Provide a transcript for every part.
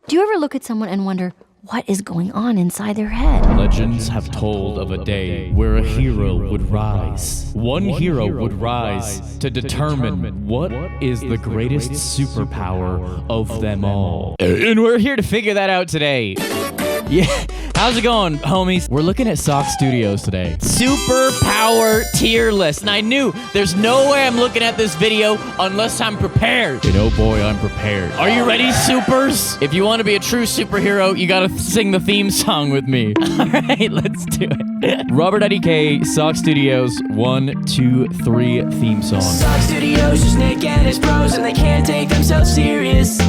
Do you ever look at someone and wonder what is going on inside their head? Legends have told of a day where a hero would rise. One hero would rise to determine what is the greatest superpower of them all. And we're here to figure that out today. Yeah, how's it going, homies? We're looking at Sock Studios today. Superpower tier list. And I knew there's no way I'm looking at this video unless I'm prepared. And oh boy, I'm prepared. Are you ready, supers? If you want to be a true superhero, you gotta sing the theme song with me. All right, let's do it. RobertIDK, Sock Studios, 1, 2, 3 theme song. Sock Studios, just Nick and his bros, and they can't take themselves serious.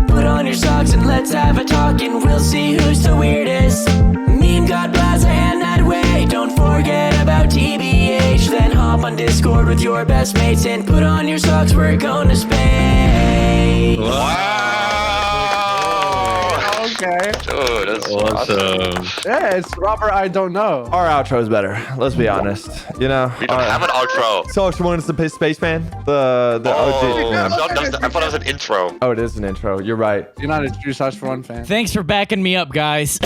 Put on your socks and let's have a talk, and we'll see who's the weirdest. Meme God, Blaza, and Nadwe. Don't forget about TBH. Then hop on Discord with your best mates and put on your socks. We're going to space. Wow. Okay. Dude, that's awesome. Yeah, it's Robert. I don't know. Our outro's better. Let's be honest. You know. We don't have an outro. SocksFor1 is the spaceman. The OG. I thought it was an intro. Oh, it is an intro. You're right. You're not a true SocksFor1 fan. Thanks for backing me up, guys.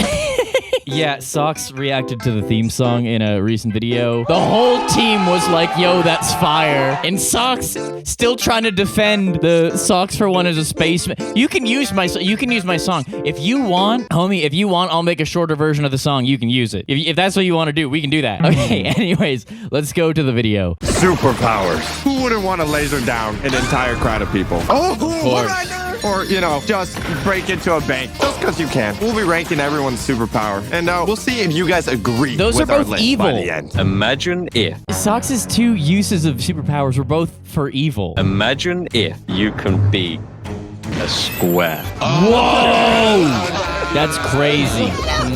Yeah, Socks reacted to the theme song in a recent video. The whole team was like, yo, that's fire. And Socks still trying to defend the SocksFor1 as a spaceman. You can use my song. If you want, homie, if you want, I'll make a shorter version of the song. You can use it. If that's what you want to do, we can do that. Okay, anyways, let's go to the video. Superpowers. Who wouldn't want to laser down an entire crowd of people? Oh, what did I do? Or, you know, just break into a bank. Just because you can. We'll be ranking everyone's superpower. And we'll see if you guys agree Those with are our both list evil. by the end. Imagine if. Socks' two uses of superpowers were both for evil. Imagine if you can be a square. Whoa! That's crazy.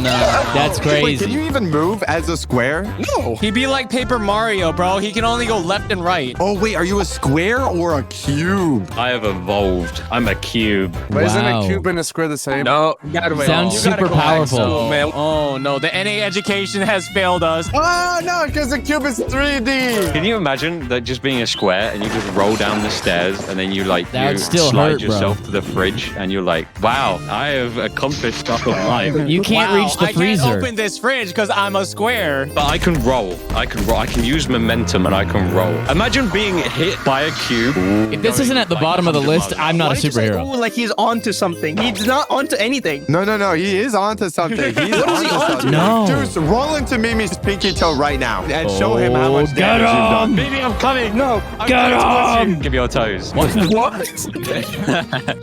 No, that's crazy. Wait, can you even move as a square? No. He'd be like Paper Mario, bro. He can only go left and right. Oh, wait, are you a square or a cube? I have evolved. I'm a cube. But isn't Wow. a cube and a square the same? No. Sounds super powerful. Oh, no. The NA education has failed us. Oh, no, because the cube is 3D. Can you imagine that just being a square and you just roll down the stairs and then you like That would still slide hurt, bro. yourself to the fridge and you're like, wow, I have accomplished stuff of life. You can't reach the I freezer. can't open this fridge because I'm a square. But I can roll. I can use momentum and I can roll. Imagine being hit by a cube. If this isn't at the bottom of the list, I'm not a superhero. Like he's onto something. He's not onto anything. No, he is onto something. He's onto something. No. Dude, roll into Mimi's pinky toe right now and show him how much get damage you've done. Baby, I'm coming. No. Get him! Give me your toes. What?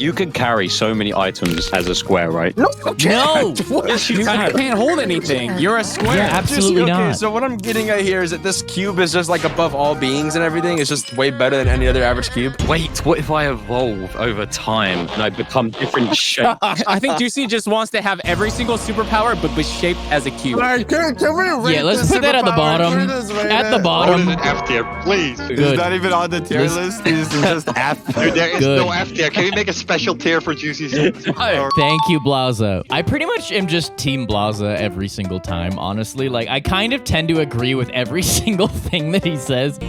You can carry so many items as a square, right? No! Yes, you You can. can't hold anything. You're a square. Yeah, absolutely Okay, not. so what I'm getting at here is that this cube is just like above all beings and everything. It's just way better than any other average cube. Wait, what if I evolve over time and I become different shapes? I think Joocie just wants to have every single superpower, but be shaped as a cube. Alright, can we rate Yeah, let's this put that at the superpower? bottom. Can we just rate At the it? bottom. F tier, please. It's Good. not even on the tier This- list. It's just F. Dude, there is Good. no F tier. Can we make a special tier for Joocie's? Thank you, Blaza. I pretty much am just Team Blaza every single time, honestly. Like, I kind of tend to agree with every single thing that he says.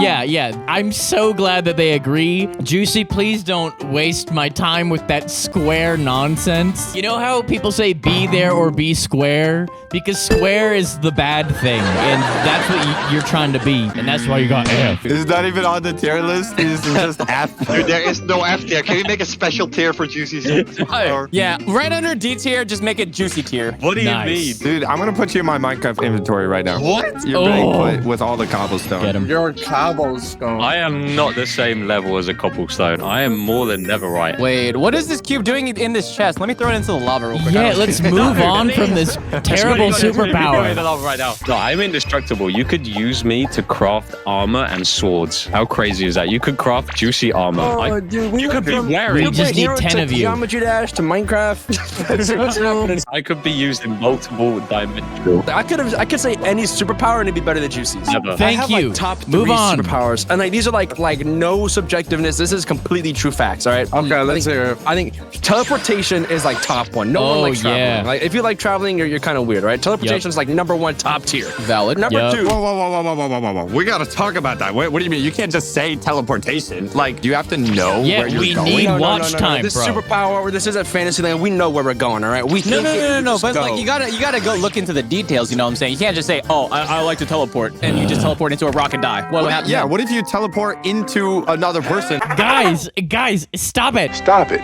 Yeah. I'm so glad that they agree. Joocie, please don't waste my time with that square nonsense. You know how people say be there or be square? Because square is the bad thing, and that's what you're trying to be, and that's why you got F. It's not even on the tier list. It's just F. Dude, there is no F tier. Can we make a special tier for Joocie's? Yeah, right under D tier, just make it Joocie tier. What do you Nice. mean? Dude, I'm gonna put you in my Minecraft inventory right now. What? You're being Oh. put with all the cobblestone. Get him. Your cobblestone. I am not the same level as a cobblestone. I am more than netherite. Wait, what is this cube doing in this chest? Let me throw it into the lava real quick. Yeah, let's move on from this terrible superpower. Right now. No, I'm indestructible. You could use me to craft armor and swords. How crazy is that? You could craft Joocie armor. You could be wearing. We just need 10 of you. Geometry Dash to Minecraft. That's what's happening. I could be used in multiple dimensional. I could say any superpower and it'd be better than Joocie's. Never. I Thank have, you. Like, top 3 Move on. on. superpowers, and like these are like no subjectiveness. This is completely true facts. All right. Okay, let's hear it. I think teleportation is like top one. No one likes traveling. yeah. Like if you like traveling, you're kind of weird, right? Teleportation is like number one, top tier. Valid. Number two. Whoa. We gotta talk about that. What do you mean? You can't just say teleportation. Like, you have to know where you're we going. need watch time, This bro. is superpower. This isn't fantasy land. We know where we're going. All right. We No. But like you gotta go look into the details. You know what I'm saying? You can't just say, oh, I like to teleport, and you just teleport into a rock and die. What would happen? Yeah. What if you teleport into another person? Guys, stop it.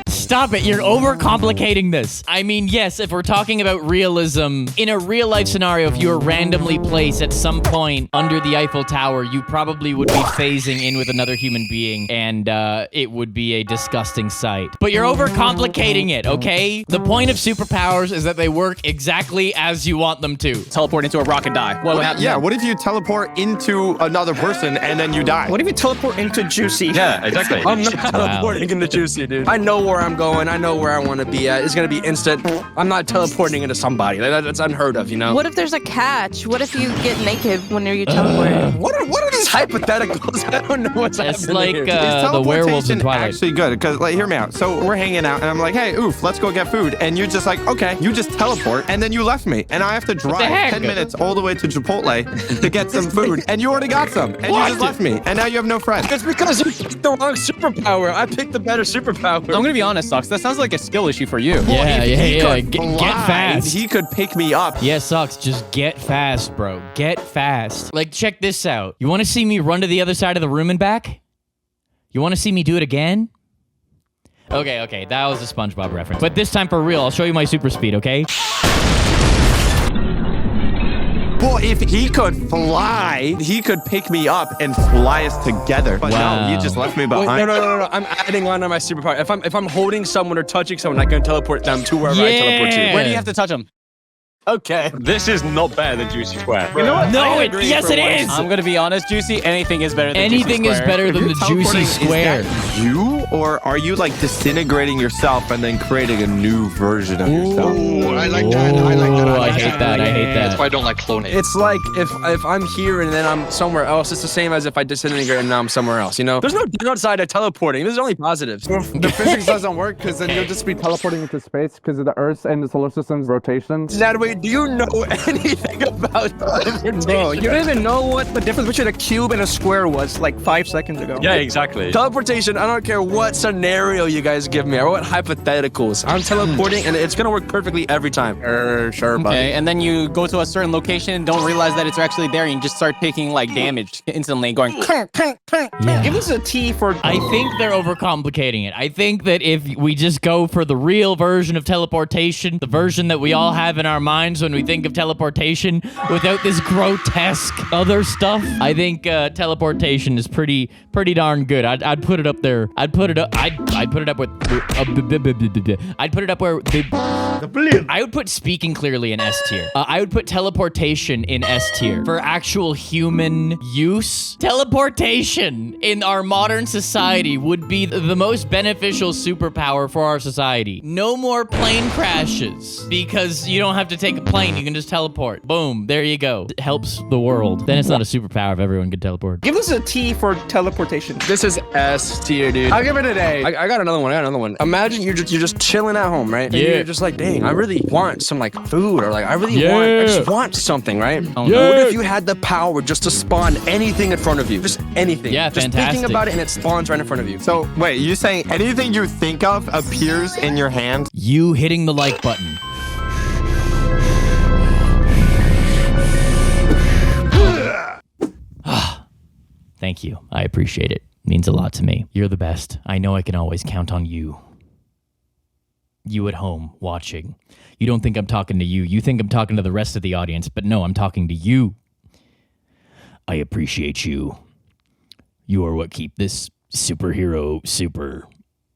Stop it. You're overcomplicating this. I mean, yes, if we're talking about realism, in a real life scenario, if you were randomly placed at some point under the Eiffel Tower, you probably would be phasing in with another human being, and it would be a disgusting sight. But you're overcomplicating it, okay? The point of superpowers is that they work exactly as you want them to. Teleport into a rock and die. What would happen? Yeah. What if you teleport into another person and then you die? What if you teleport into Joocie? Yeah, exactly. I'm not teleporting into Joocie, dude. I know where I'm going. I know where I want to be at. It's gonna be instant. I'm not teleporting into somebody. That's unheard of, you know. What if there's a catch? What if you get naked when you teleport? What are these hypotheticals? I don't know what's It's happening like here. the werewolves in Twilight. Actually good, because like, hear me out. So we're hanging out, and I'm like, hey, oof, let's go get food. And you're just like, okay, you just teleport, and then you left me, and I have to drive heck? 10 minutes all the way to Chipotle to get some food, and you already got some, and you just left me, and now you have no friends. It's because you picked the wrong superpower. I picked the better superpower. I'm gonna be honest, Socks. That sounds like a skill issue for you. Yeah. Could Get fly, fast. He could pick me up. Yeah, Socks, just get fast, bro. Get fast. Like, check this out. You want to see me run to the other side of the room and back? You want to see me do it again? Okay, that was a SpongeBob reference. But this time for real, I'll show you my super speed, okay? Well, if he could fly, he could pick me up and fly us together. But Wow. no, he just left me Wait, behind. no. I'm adding on to my superpower. If I'm holding someone or touching someone, I can teleport them to wherever I teleport to. Where do you have to touch him? Okay. This is not better than Joocie Square. You know what? No, I it, agree yes, for it once. is. I'm gonna be honest, Joocie. Anything is better than Anything Joocie is Square. better than the Teleporting, Joocie Square. Is that you, or are you like disintegrating yourself and then creating a new version of yourself? I like that. I like that. I hate that. I hate that. why I don't like cloning. It's like if I'm here and then I'm somewhere else, it's the same as if I disintegrate and now I'm somewhere else, you know? There's no downside to teleporting. There's only positives. The physics doesn't work because then you'll just be teleporting into space because of the Earth's and the solar system's rotations. Nadwe, do you know anything about teleportation? Bro, you don't even know what the difference between a cube and a square was like 5 seconds ago. Yeah, exactly. Teleportation, I don't care what scenario you guys give me or what hypotheticals. I'm teleporting and it's gonna work perfectly every time. Sure, buddy. Okay, and then you go to a certain location and don't realize that it's actually there, and you just start taking like damage instantly, going. Yeah. Give us a T for. I think they're overcomplicating it. I think that if we just go for the real version of teleportation, the version that we all have in our minds when we think of teleportation, without this grotesque other stuff, I think teleportation is pretty darn good. I'd put it up there. I'd put it up with. I'd put it up where. I would put speaking clearly in S tier. I would put teleportation in S tier. For actual human use, teleportation in our modern society would be the most beneficial superpower for our society. No more plane crashes because you don't have to take a plane. You can just teleport. Boom. There you go. It helps the world. Then it's not a superpower if everyone could teleport. Give us a T for teleportation. This is S tier, dude. I'll give it an A. I got another one. Imagine you're just chilling at home, right? And Yeah. you're just like, dang, I really want some like food or like I Yeah. just want something, right? Yeah. What if you had the power just to spawn anything in front of you? Just anything. Yeah, just fantastic. thinking about it and it spawns right in front of you. So wait, you saying anything you think of appears in your hand? You hitting the like button. Thank you. I appreciate it. Means a lot to me. You're the best. I know I can always count on you. You at home watching. You don't think I'm talking to you. You think I'm talking to the rest of the audience, but no, I'm talking to you. I appreciate you. You are what keep this superhero super.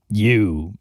You.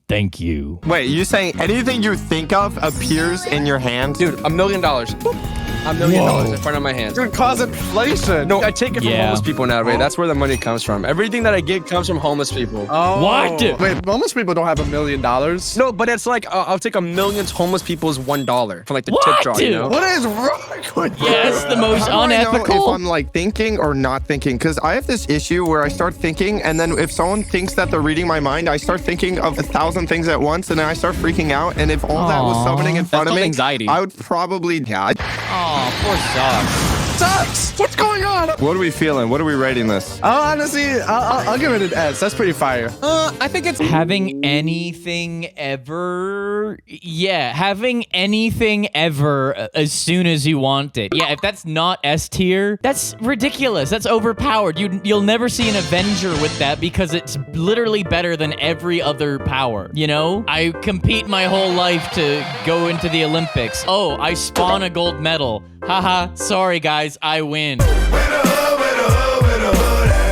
Thank you. Wait, you saying anything you think of appears in your hand? Dude, $1 million. Boop. $1 million in front of my hands. You're causing inflation. No, I take it from Yeah. homeless people now, right? That's where the money comes from. Everything that I get comes from homeless people. Oh. What? Wait, homeless people don't have $1 million. No, but it's like I'll take $1 million homeless people's $1 from like the What? tip jar, you know? What is wrong with you? Yeah, it's the most How do I know unethical. if I'm like thinking or not thinking? Because I have this issue where I start thinking, and then if someone thinks that they're reading my mind, I start thinking of 1,000 things at once, and then I start freaking out. And if all that was Aw. summoning in front of called me, anxiety. I would probably. Yeah. Oh, poor Socks. Sucks. What's going on? What are we feeling? What are we rating this? Honestly, I'll give it an S. That's pretty fire. I think it's Having anything ever, yeah, having anything ever as soon as you want it. Yeah, if that's not S tier, that's ridiculous. That's overpowered. You'll never see an Avenger with that because it's literally better than every other power. You know, I compete my whole life to go into the Olympics. Oh, I spawn a gold medal. Haha. Sorry guys, I win.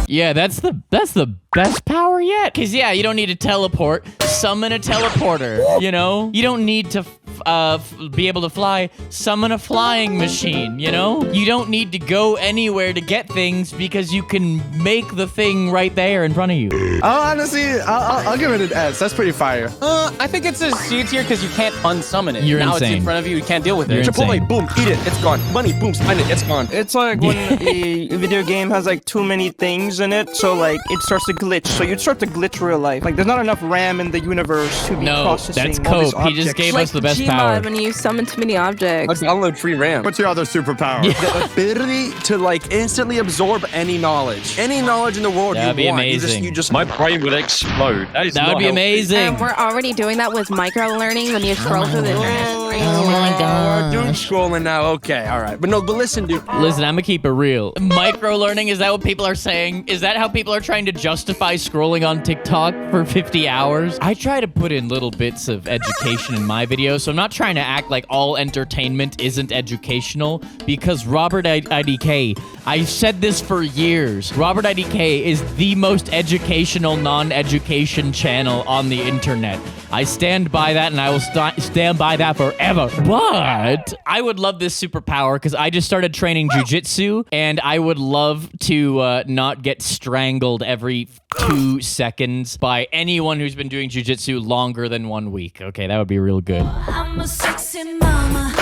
Yeah, that's the best power yet. Cause yeah, you don't need to teleport. Summon a teleporter. You know, you don't need to be able to fly. Summon a flying machine. You know, you don't need to go anywhere to get things because you can make the thing right there in front of you. Honestly, I'll give it an S. That's pretty fire. I think it's a C tier because you can't unsummon it. You're now it's insane. in front of you. You can't deal with You're it. insane. Chipotle, boom, eat it. It's gone. Money, boom, spend it. It's gone. It's like when a video game has like too many things in it, so like it starts to glitch. So you start to glitch real life. Like there's not enough RAM in the universe to be No, processing that's all these cope. He just objects. gave Like us the best Gmod power. when you summon too many I'll objects. download free RAM. What's your other superpower? The ability to like instantly absorb any knowledge. Any knowledge in the world That'd be you want. amazing. You just My brain would explode. That is That not would be healthy. amazing. And we're already doing that with micro learning when you scroll through the Oh my god. doom scrolling now. Okay, all right. But listen, dude. Listen, I'm gonna keep it real. Micro learning, is that what people are saying? Is that how people are trying to justify scrolling on TikTok for 50 hours? I try to put in little bits of education in my videos, so I'm not trying to act like all entertainment isn't educational, because RobertIDK, I've said this for years, RobertIDK is the most educational non-education channel on the internet. I stand by that, and I will stand by that forever. But I would love this superpower because I just started training jujitsu, and I would love to not get strangled every 2 seconds by anyone who's been doing jujitsu longer than 1 week. Okay, that would be real good. I'm a sexy mama.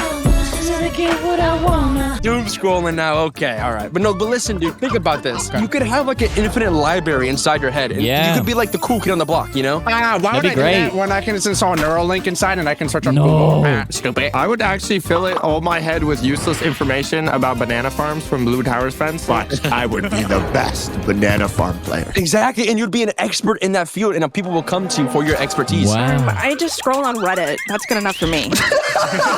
I get what I wanna. Doom scrolling now. Okay, all right. But listen, dude. Think about this. You could have like an infinite library inside your head. And Yeah. You could be like the cool kid on the block, you know? Why would be I do great. that when I can just install a Neuralink inside and I can search up No. Google? Stupid. I would actually fill it all my head with useless information about banana farms from Blue Towers friends. But I would be the best banana farm player. Exactly. And you'd be an expert in that field, and people will come to you for your expertise. Wow. I just scroll on Reddit. That's good enough for me.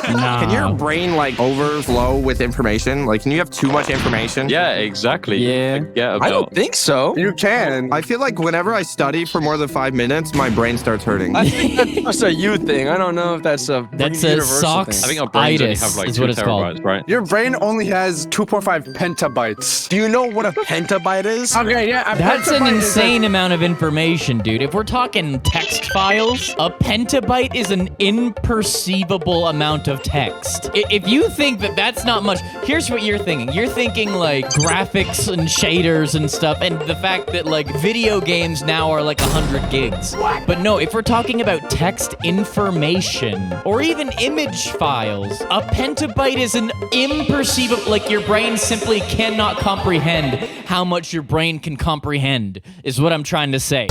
Can your brain like overflow with information? Like, can you have too much information? Yeah, exactly. Yeah. Forget about I don't think so. You can. I feel like whenever I study for more than 5 minutes, my brain starts hurting. I think that's just a you thing. I don't know if that's a That's a universal socks. thing. I think our brains only Itis have like is 2 what it's called. terabytes, right? Your brain only has 2.5 petabytes. Do you know what a pentabyte is? Okay, yeah. That's an petabyte is insane amount of information, dude. If we're talking text files, a petabyte is an imperceivable amount of text. If you think that that's not much, here's what you're thinking. You're thinking like graphics and shaders and stuff, and the fact that like video games now are like 100 gigs. But no, if we're talking about text information or even image files, a petabyte is an imperceivable, like your brain simply cannot comprehend how much your brain can comprehend, is what I'm trying to say.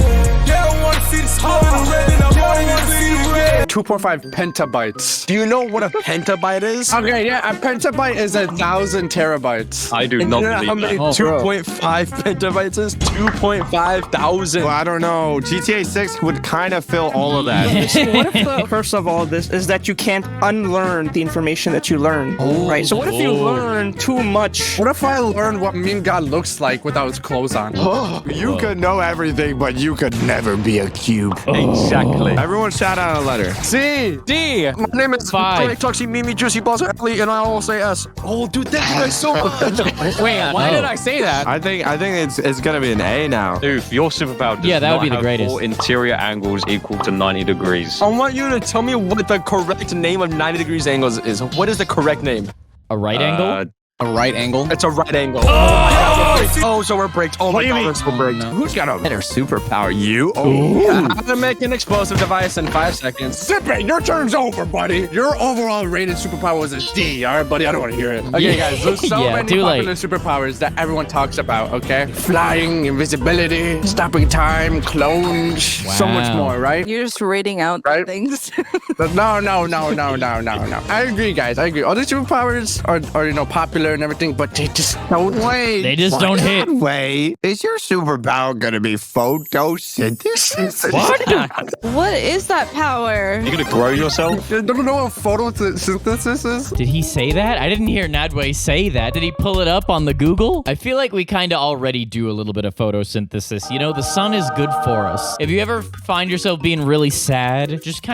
2.5 petabytes. Do you know what a pentabyte is? Okay, yeah. A petabyte is 1,000 terabytes. I do And not you know how believe many that. 2.5 petabytes is? 2.5 thousand. Well, I don't know. GTA 6 would kind of fill all of that. What if the curse of all this is that you can't unlearn the information that you learn, right? So what if you learn too much? What if I learned what Mean God looks like without his clothes on? You could know everything, but you could never be a cube. Exactly. Everyone shout out a letter. C. D. My name is 5. Toxie Mimi Joocie Blaza Ellie, and I will say S. Oh, dude, thank you guys so much. Wait, why did I say that? I think it's gonna be an A now. Dude, your superpower does Yeah, that would not be the have greatest. 4 interior angles equal to 90 degrees. I want you to tell me what the correct name of 90 degrees angles is. What is the correct name? A right angle? A right angle? It's a right angle. Oh, so we're bricked. Oh my god, we're bricked. Who's got a better superpower? You? How to make an explosive device in 5 seconds. Sipping, your turn's over, buddy. Your overall rated superpower was a D. All right, buddy, I don't want to hear it. Okay, guys, there's so many popular superpowers that everyone talks about, okay? Flying, invisibility, stopping time, clones, so much more, right? You're just rating out things. No. I agree, guys. I agree. All the superpowers are you know, popular and everything, but they just don't wait. They just don't hit. Wait, is your superpower gonna be photosynthesis? What is that power? You're gonna grow yourself? Don't know what photosynthesis is? Did he say that? I didn't hear Nadwe say that. Did he pull it up on the Google? I feel like we kind of already do a little bit of photosynthesis. You know, the sun is good for us. If you ever find yourself being really sad, just go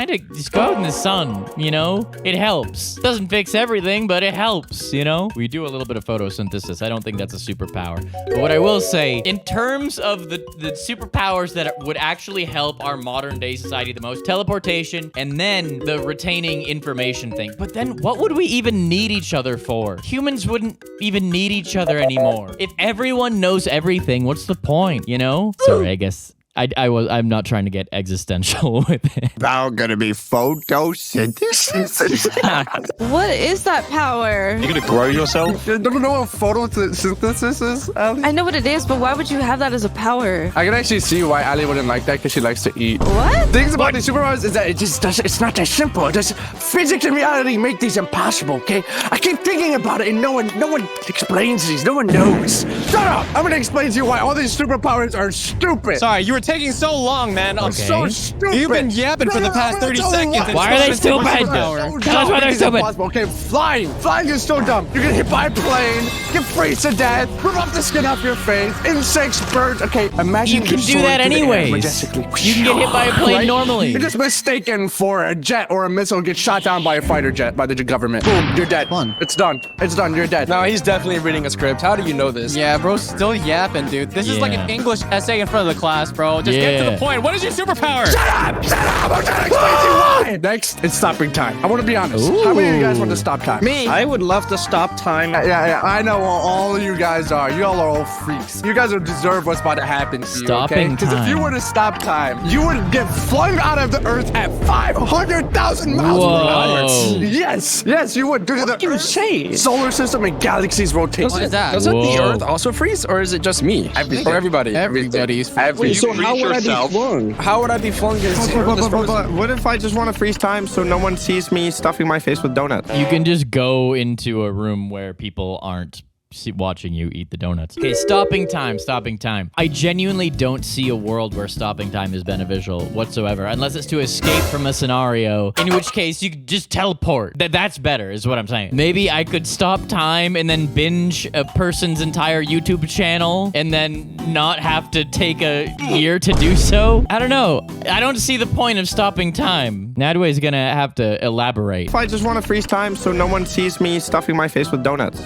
out in the sun, you know? It helps. Doesn't fix everything, but it helps, you know? We do a little bit of photosynthesis. I don't think that's a superpower. But what I will say, in terms of the superpowers that would actually help our modern day society the most, teleportation, and then the retaining information thing. But then what would we even need each other for? Humans wouldn't even need each other anymore. If everyone knows everything, what's the point, you know? Sorry, I guess I'm not trying to get existential with it. Now gonna be photosynthesis. What is that power? You're gonna grow yourself? Don't know what photosynthesis is, Ali? I know what it is, but why would you have that as a power? I can actually see why Ali wouldn't like that, because she likes to eat. What? Things about these superpowers is that it's not that simple. Just physics and reality make these impossible, okay? I keep thinking about it and no one explains these. No one knows. Shut up! I'm gonna explain to you why all these superpowers are stupid. Sorry, you were taking so long, man. I'm so stupid. You've been yapping for the past 30 seconds. Why are they stupid? Tell us why they're stupid. Okay, flying is so dumb. You're gonna hit by a plane, get freeze to death, rip off the skin off your face, insects, birds. Okay, imagine you can do that anyways. You can get hit by a plane normally. You're just mistaken for a jet or a missile gets shot down by a fighter jet by the government. Boom, you're dead. It's done. It's done. You're dead. No, he's definitely reading a script. How do you know this? Yeah, bro's still yapping, dude. This is like an English essay in front of the class, bro. Just get to the point. What is your superpower? Shut up! I'm trying to explain to you why. Next, it's stopping time. I want to be honest. How many of you guys want to stop time? Me. I would love to stop time. Yeah. I know all of you guys are. You all are all freaks. You guys don't deserve what's about to happen to you, okay? Because if you were to stop time, you would get flung out of the Earth at 500,000 miles per hour. Yes, you would. Due to the solar system and galaxies rotate. What is that? Doesn't the Earth also freeze, or is it just me? Or everybody? Everybody's. So how would I be flung? How would I be flung? What if I just want to freeze time so no one sees me stuffing my face with donuts? You can just go into a room where people aren't watching you eat the donuts. Okay, stopping time. I genuinely don't see a world where stopping time is beneficial whatsoever, unless it's to escape from a scenario, in which case you could just teleport. That's better, is what I'm saying. Maybe I could stop time and then binge a person's entire YouTube channel and then not have to take a year to do so. I don't know. I don't see the point of stopping time. Nadwe is gonna have to elaborate. If I just want to freeze time so no one sees me stuffing my face with donuts.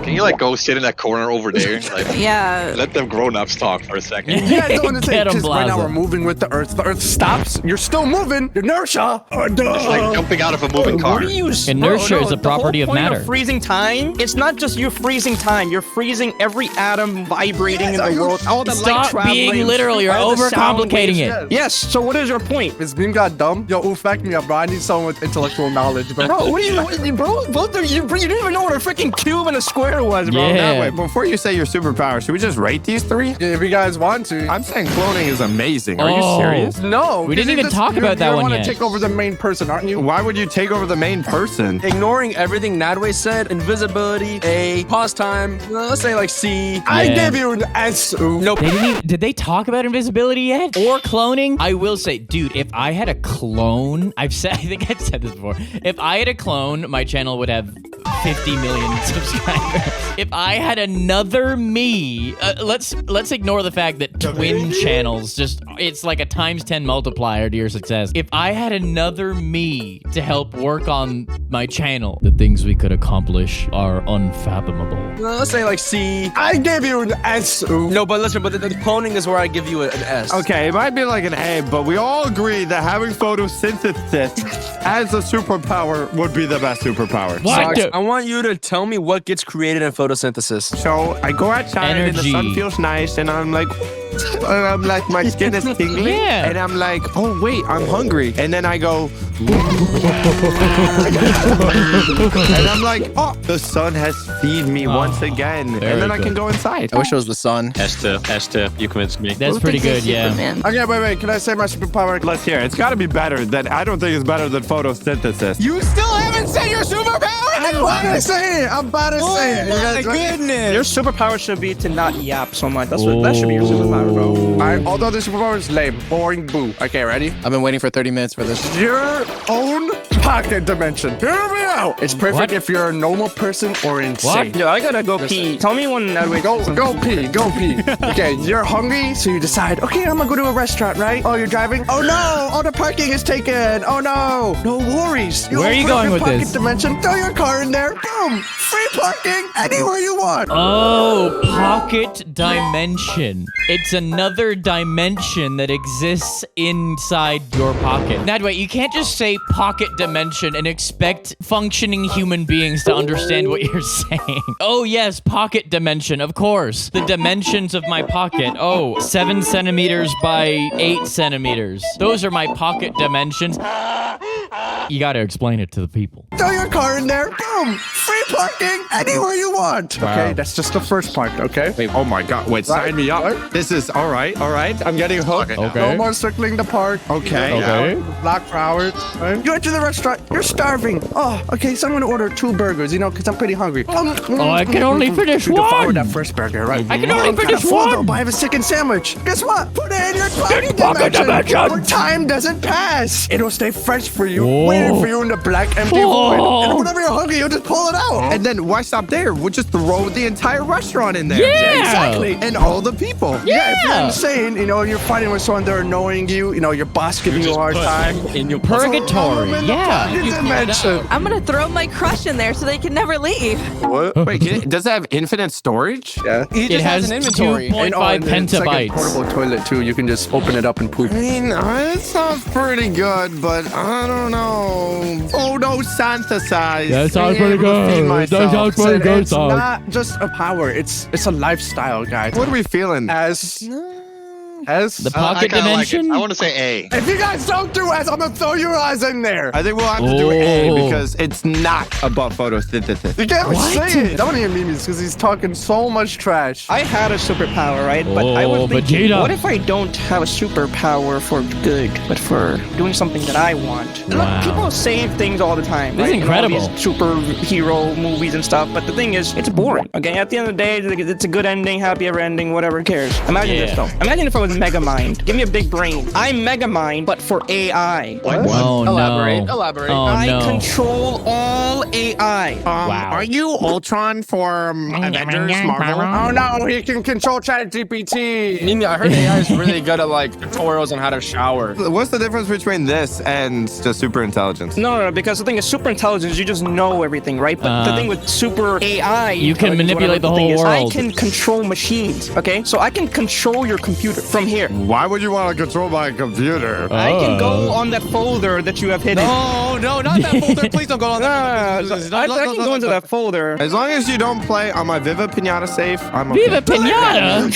Can you like go sit in that corner over there? Like, yeah. Let them grown-ups talk for a second. Yeah, I don't understand. Because right now we're moving with the Earth. The Earth stops. You're still moving. Inertia. It's like jumping out of a moving car. What are you? Inertia is a property of matter. Of freezing time. It's not just you freezing time. You're freezing every atom vibrating in the world. All the light Stop being literal. You're overcomplicating it. Yes. So what is your point? Is Beam got dumb? Yo, back me up, bro. I need someone with intellectual knowledge, bro. Bro, what are you, bro? Both of you didn't even know what a freaking cube and a square was, bro. Yeah. Wait, before you say your superpower, should we just rate these three? Yeah, if you guys want to. I'm saying cloning is amazing. Are you serious? No. We didn't even talk about that one yet. You want to take over the main person, aren't you? Why would you take over the main person? Ignoring everything Nadwe said, invisibility, A, pause time, let's say like C. I gave you an S. Nope. Did they talk about invisibility yet? Or cloning? I will say, dude, if I had a clone, I think I've said this before. If I had a clone, my channel would have 50 million subscribers. If I had another me, let's ignore the fact that twin channels it's like a ×10 multiplier to your success. If I had another me to help work on my channel, the things we could accomplish are unfathomable. Let's say like C. I gave you an S. No, but listen, but the cloning is where I give you an S. Okay, it might be like an A, but we all agree that having photosynthesis as a superpower would be the best superpower. Socks, I want you to tell me what gets created in photosynthesis. So I go outside and the sun feels nice, and I'm like, my skin is tingling, and I'm like, oh wait, I'm hungry, and then I go, and I'm like, oh, the sun has feed me once again, and then I can go inside. I wish it was the sun. Esther, you convinced me. That's pretty good, yeah. Okay, wait. Can I say my superpower? Let's hear it. It's got to be better than, I don't think it's better than photosynthesis. You still haven't said your superpower? I'm about to say it. Oh my goodness. Your superpower should be to not yap so much. That should be your superpower, bro. Alright, although the superpower is lame, boring, boo. Okay, ready? I've been waiting for 30 minutes for this. Your own pocket dimension. Hear me out. It's perfect if you're a normal person or insane. Yo, I gotta go pee. Tell me when Nadwe. Go pee. Okay, you're hungry, so you decide, okay, I'm gonna go to a restaurant, right? Oh, you're driving? Oh no, all the parking is taken. Oh no. No worries. Where are you going with this? Pocket dimension, throw your car in there. Boom. Free parking anywhere you want. Oh, pocket dimension. It's another dimension that exists inside your pocket. Nadwe, you can't just say pocket dimension and expect functioning human beings to understand what you're saying. Oh yes, pocket dimension, of course. The dimensions of my pocket. Oh, 7 centimeters by 8 centimeters. Those are my pocket dimensions. You gotta explain it to the people. Throw your car in there. Boom. Free parking anywhere you want. Wow. Okay, that's just the first part, okay? Wait, oh my god, wait, sign me up. What? This is, all right, I'm getting hooked. Okay. No more circling the park. Okay. Block for hours. Right? You enter the restaurant. You're starving. Oh, okay, so I'm gonna order 2 burgers, because I'm pretty hungry. Oh, I can only finish you one. Devoured that first burger, right? I can only finish one. But I have a second sandwich. Guess what? Put it in your pocket dimension. Where time doesn't pass. It'll stay fresh for you, waiting for you in the black empty void. And whenever you're hungry, you'll just pull it out. And then why stop there? We'll just throw the entire restaurant in there. Yeah. Exactly. And all the people. Yeah, if you're insane, you're fighting with someone, they're annoying you, your boss giving you a hard time. In your purgatory. Yeah. I'm gonna throw my crush in there so they can never leave. What? Wait, does it have infinite storage? Yeah. It has an inventory. 2.5 It's like a petabytes. portable toilet too. You can just open it up and poop. I mean, it sounds pretty good, but I don't know. Photosynthesize. That sounds pretty good. That sounds pretty good. It's not just a power. It's a lifestyle, guys. What are we feeling? As the pocket dimension? I want to say A. If you guys don't do S, I'm gonna throw your eyes in there. I think we'll have to do A because it's not about photosynthesis. You can't say it. I want to hear memes because he's talking so much trash. I had a superpower, right? But I was thinking, Vegeta. what if I don't have a superpower for good, but for doing something that I want? Wow. Look, people say things all the time, This right? is incredible. All these superhero movies and stuff, but the thing is, it's boring. Okay, at the end of the day, it's a good ending, happy ever ending, whatever, who cares? Imagine this though. Imagine if I was Megamind. Give me a big brain. I'm Megamind, but for AI. Oh, Elaborate. Oh, I no. control all AI. Wow. Are you Ultron for Avengers, Marvel? Oh no, he can control ChatGPT. Mimi, I heard AI is really good at tutorials on how to shower. What's the difference between this and just super intelligence? No, because the thing is, super intelligence, you just know everything, right? But the thing with super AI, you can manipulate the whole world. I can control machines, okay? So I can control your computer from here. Why would you want to control my computer? I can go on that folder that you have hidden. No, not that folder. Please don't go on that. I can go into that folder. As long as you don't play on my Viva Pinata safe, I'm okay. Viva Pinata?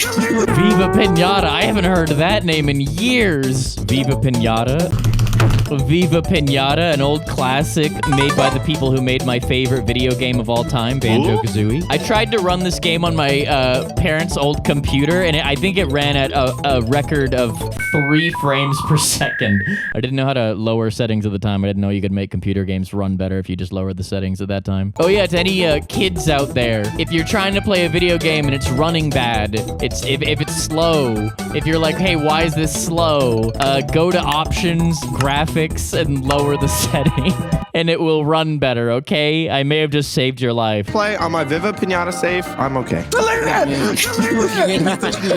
Viva Pinata. I haven't heard that name in years. Viva Pinata. Viva Pinata, an old classic made by the people who made my favorite video game of all time, Banjo-Kazooie. I tried to run this game on my parents' old computer, and I think it ran at a record of 3 frames per second. I didn't know how to lower settings at the time. I didn't know you could make computer games run better if you just lowered the settings at that time. Oh yeah, to any kids out there, if you're trying to play a video game and it's running bad, if it's slow, if you're like, hey, why is this slow? Go to options, graphics, graphics and lower the setting, and it will run better, okay? I may have just saved your life. Play on my Viva Pinata safe. I'm okay.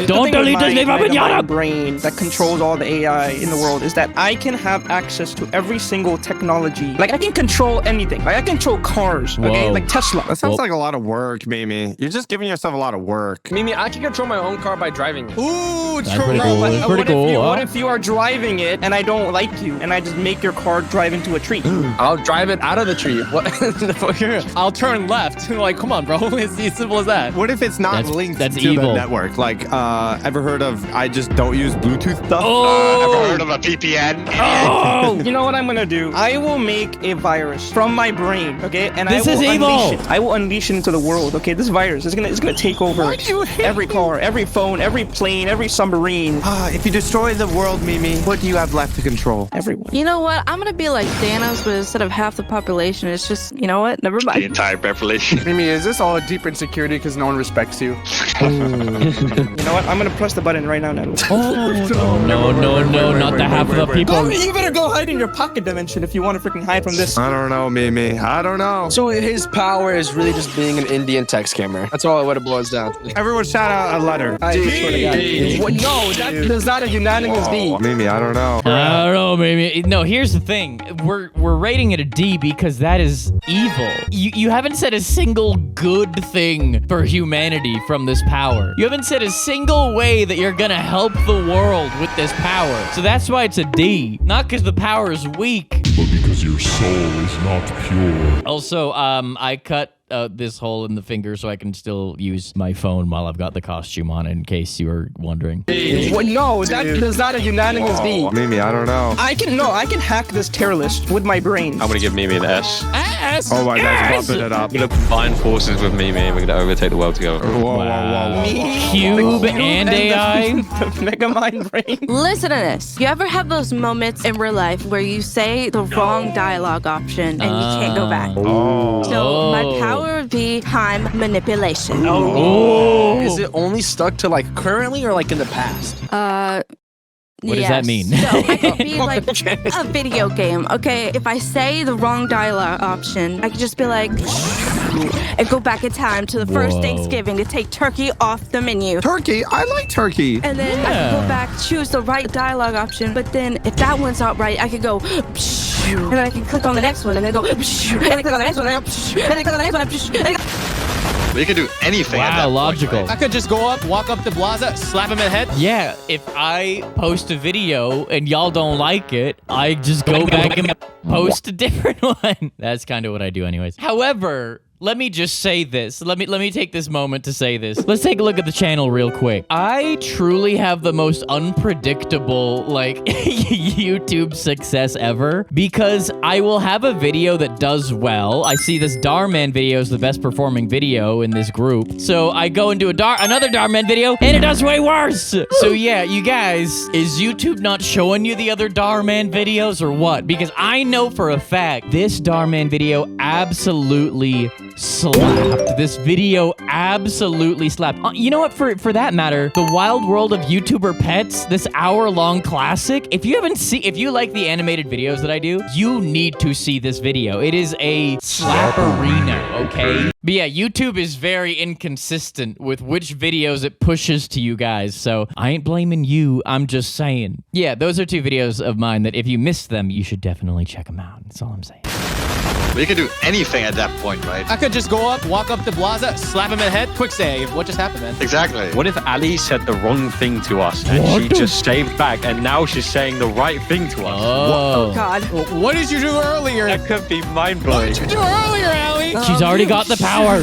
Don't delete this Viva Pinata! Brain that controls all the AI in the world is that I can have access to every single technology. Like, I can control anything. Like, I control cars, okay? Whoa. Like Tesla. That sounds like a lot of work, Mimi. You're just giving yourself a lot of work. Mimi, I can control my own car by driving it. Ooh, That's pretty cool. That's pretty cool. What if you are driving it and I don't like you and I just make your car drive into a tree? I'll drive it out of the tree. What? I'll turn left. Like, come on, bro. It's as simple as that. What if it's not linked to evil. the network? Like, ever heard of I just don't use Bluetooth stuff? Ever heard of a VPN? Oh! You know what I'm gonna do? I will make a virus from my brain, okay? And This I is will evil! unleash it. I will unleash it into the world, okay? This virus is gonna take over every car, every phone, every plane, every submarine. If you destroy the world, Mimi, what do you have left to control? Everyone. You know what? I'm gonna be like Thanos, but instead of half the population, it's just, you know what? Never The mind. entire population. Mimi, is this all a deep insecurity because no one respects you? You know what? I'm gonna press the button right now, Nadwe. No, not the half of the people. You better go hide in your pocket dimension if you want to freaking hide from this. I don't know, Mimi. I don't know. So his power is really just being an Indian text camera. That's all what it boils down to. Everyone shout out a letter. I swear to God. What? No, that's not a unanimous D. Mimi, I don't know. I don't know, maybe. No, here's the thing. We're rating it a D because that is evil. You haven't said a single good thing for humanity from this power. You haven't said a single way that you're gonna help the world with this power. So that's why it's a D. Not because the power is weak. But because your soul is not pure. Also, I cut this hole in the finger so I can still use my phone while I've got the costume on, in case you were wondering. What? No, that's not a unanimous D. Mimi, I don't know. I can hack this tier list with my brain. I'm gonna give Mimi an S. S. Oh my God, bumping it up. I'm gonna combine forces with Mimi and we're gonna overtake the world together. Wow. Cube and AI. The Mega Mind brain. Listen to this. You ever have those moments in real life where you say the wrong dialogue option and you can't go back? So my power would be time manipulation. Is it only stuck to like currently or like in the past? What does that mean? So I could be like a video game, okay? If I say the wrong dialogue option, I could just be like, and go back in time to the first Thanksgiving to take turkey off the menu. Turkey? I like turkey. And then I could go back, choose the right dialogue option, but then if that one's not right, I could go, and then I can click on the next one, and then go, and then click on the next one, and then click on the next one, We can do anything at that Wow, point, logical. I could just go up, walk up to Blaza, slap him in the head. Yeah, if I post a video and y'all don't like it, I just go back and post a different one. That's kind of what I do anyways. However, let me just say this. Let me take this moment to say this. Let's take a look at the channel real quick. I truly have the most unpredictable, like, YouTube success ever because I will have a video that does well. I see this Darman video is the best performing video in this group. So I go and do another Darman video and it does way worse. So yeah, you guys, is YouTube not showing you the other Darman videos or what? Because I know for a fact this Darman video absolutely slapped. This video absolutely slapped. You know what? For that matter, the Wild World of YouTuber Pets, this hour-long classic. If you like the animated videos that I do, you need to see this video. It is a slap-arena, okay? But yeah, YouTube is very inconsistent with which videos it pushes to you guys. So I ain't blaming you. I'm just saying. Yeah, those are two videos of mine that if you missed them, you should definitely check them out. That's all I'm saying. We can do anything at that point, right? I could just go up, walk up to Blaza, slap him in the head, quick save. What just happened, man? Exactly. What if Ali said the wrong thing to us and she just saved back and now she's saying the right thing to us? Oh, God. What did you do earlier? That could be mind-blowing. What did you do earlier, Ali? She's already got the power.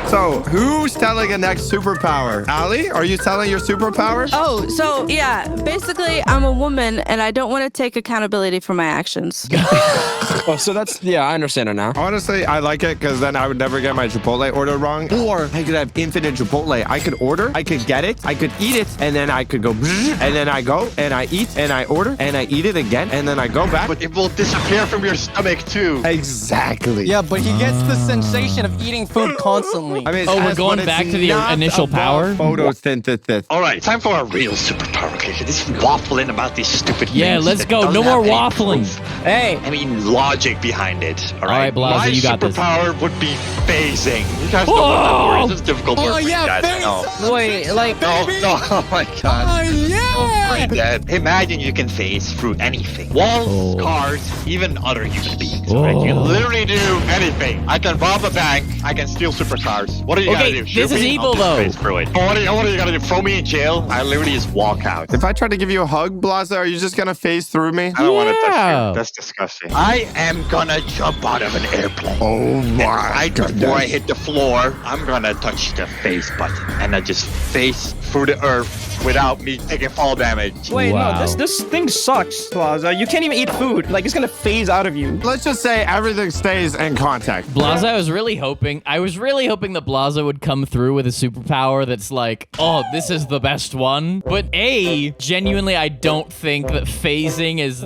So, who's telling a next superpower? Ali, are you telling your superpower? Oh, so yeah, basically I'm a woman and I don't want to take accountability for my actions. Oh, so that's, yeah, I understand it now. Honestly, I like it because then I would never get my Chipotle order wrong. Or I could have infinite Chipotle. I could order, I could get it, I could eat it, and then I could go, and then I go, and I eat, and I order, and I eat it again, and then I go back. But it will disappear from your stomach too. Exactly. Yeah, but he gets the sensation of eating food constantly. I mean, Oh, we're as going when back it's to the not initial above power? Photosynthesis. All right, time for a real superpower. Okay, this waffling about these stupid Yeah, things let's that go. doesn't No more have any waffling. proof. Hey. I mean, logic behind it. All right, Blaza, my you got this. superpower would be phasing. You guys know what that word is. It's a difficult word for you guys. I know. Wait, like... No, oh my god. Oh, yeah! Brain dead. Imagine you can phase through anything. Walls, cars, even other human beings. Right? You can literally do anything. I can rob a bank. I can steal superstars. What are you gonna do? this Shoot is me? evil, I'll just though. phase through it. What are you gonna do? Throw me in jail? I literally just walk out. If I try to give you a hug, Blaza, are you just gonna phase through me? I don't want to touch Yeah. you. That's disgusting. I am gonna jump out of an airplane. Oh my Right before I hit the floor, I'm gonna touch the face button and I just face through the earth without me taking fall damage. Wait, Wow. no, this thing sucks, Plaza. You can't even eat food. Like, it's gonna phase out of you. Let's just say everything stays in contact. Blaza, I was really hoping that Blaza would come through with a superpower that's like, oh, this is the best one. But A, genuinely, I don't think that phasing is...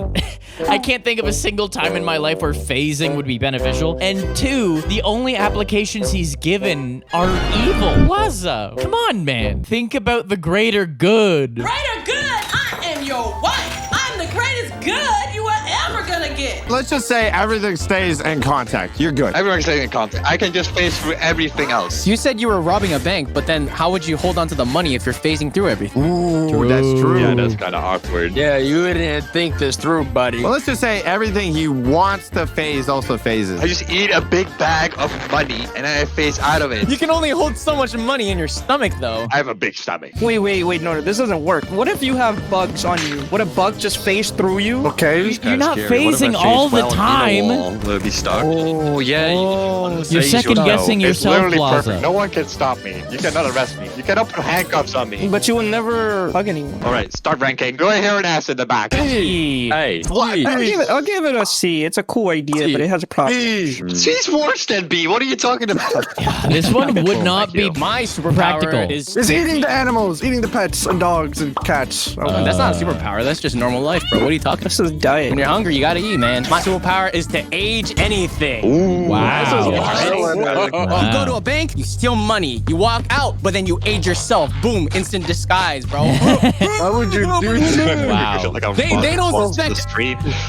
I can't think of a single time in my life where phasing would be beneficial. And two, the only applications he's given are evil. Blaza, come on, man. Think about the greater good. Greater good? I am your wife. I'm the greatest good you are ever gonna get. Let's just say everything stays in contact. You're good. Everyone's staying in contact. I can just phase through everything else. You said you were robbing a bank, but then how would you hold on to the money if you're phasing through everything? Ooh, that's true. Yeah, that's kind of awkward. Yeah, you didn't think this through, buddy. Well, let's just say everything he wants to phase also phases. I just eat a big bag of money and then I phase out of it. You can only hold so much money in your stomach, though. I have a big stomach. Wait, no, this doesn't work. What if you have bugs on you? Would a bug just phase through you? Okay. You're not phasing all the time. Will be stuck. Oh, yeah. You're second guessing It's yourself, literally Blaza. perfect. No one can stop me. You cannot arrest me. You cannot put handcuffs on me. But you will never hug anyone. All right, start ranking. Go ahead and ass in the back. Hey, What? I'll give it a C. It's a cool idea, but it has a problem. C's worse than B. What are you talking about? This one would not be My superpower practical. is... It's eating the animals, eating the pets and dogs and cats. Oh, That's not a superpower. That's just normal life, bro. What are you talking about? This is diet. When you're hungry, you gotta eat, man. My superpower is to age anything. Ooh, wow. You go to a bank, you steal money, you walk out, but then you age yourself. Boom, instant disguise, bro. Why would you do that? Wow. They don't suspect.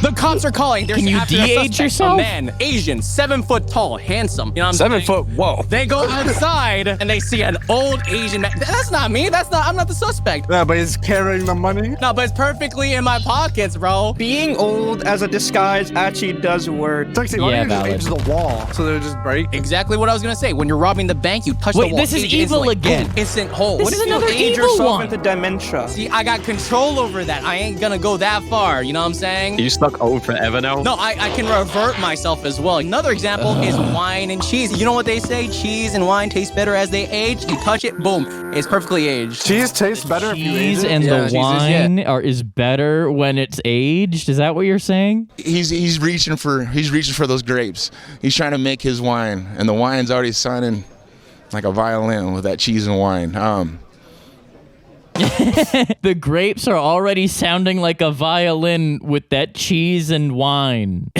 The cops are calling. There's Can you after a de-age suspect, yourself? A man, Asian, 7 foot tall, handsome. You know what I'm 7 saying? foot, whoa. They go outside and they see an old Asian man. That's not me. I'm not the suspect. Yeah, but he's carrying the money. No, but it's perfectly in my pockets, bro. Being old as a disguise actually does work. Sexy, why Yeah, don't you just valid. age the wall so they'll just break? Exactly what I was gonna say. When you're robbing the bank, you touch Wait, the wall. this is age evil instantly. again. Boom, instant hole. This What is if you another Age evil yourself one. into dementia. See, I got control over that. I ain't gonna go that far. You know what I'm saying? Are you stuck old forever now? No, I can revert myself as well. Another example is wine and cheese. You know what they say? Cheese and wine taste better as they age. You touch it, boom, it's perfectly aged. Cheese tastes better if you age Cheese it. and Yeah, the cheese is- wine is better when it's aged. Is that what you're saying? He's reaching for those grapes. He's trying to make his wine, and the wine's already sounding like a violin with that cheese and wine. The grapes are already sounding like a violin with that cheese and wine.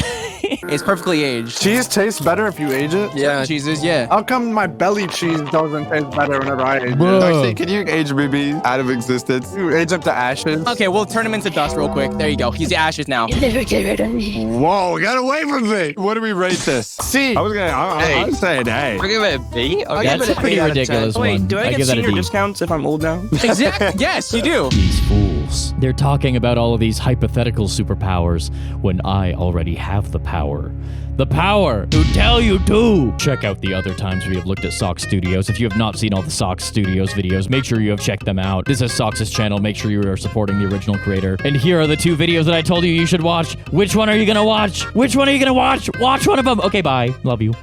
It's perfectly aged. Cheese tastes better if you age it? Yeah. Cheeses, yeah. How come my belly cheese doesn't taste better whenever I age it? Actually, can you age Ruby out of existence? You age up to ashes. Okay, we'll turn him into dust real quick. There you go. He's the ashes now. Whoa, get away from me. What do we rate this? C. I'm saying A. We're giving it a B? Okay. That's a pretty ridiculous Wait, one. do I get give that a senior D. discounts if I'm old now? Exactly. Yes, you do. These fools. They're talking about all of these hypothetical superpowers when I already have the power. The power to tell you to. Check out the other times we have looked at Socks Studios. If you have not seen all the Socks Studios videos, make sure you have checked them out. This is Socks' channel. Make sure you are supporting the original creator. And here are the 2 videos that I told you should watch. Which one are you gonna watch? Which one are you gonna watch? Watch one of them. Okay, bye. Love you.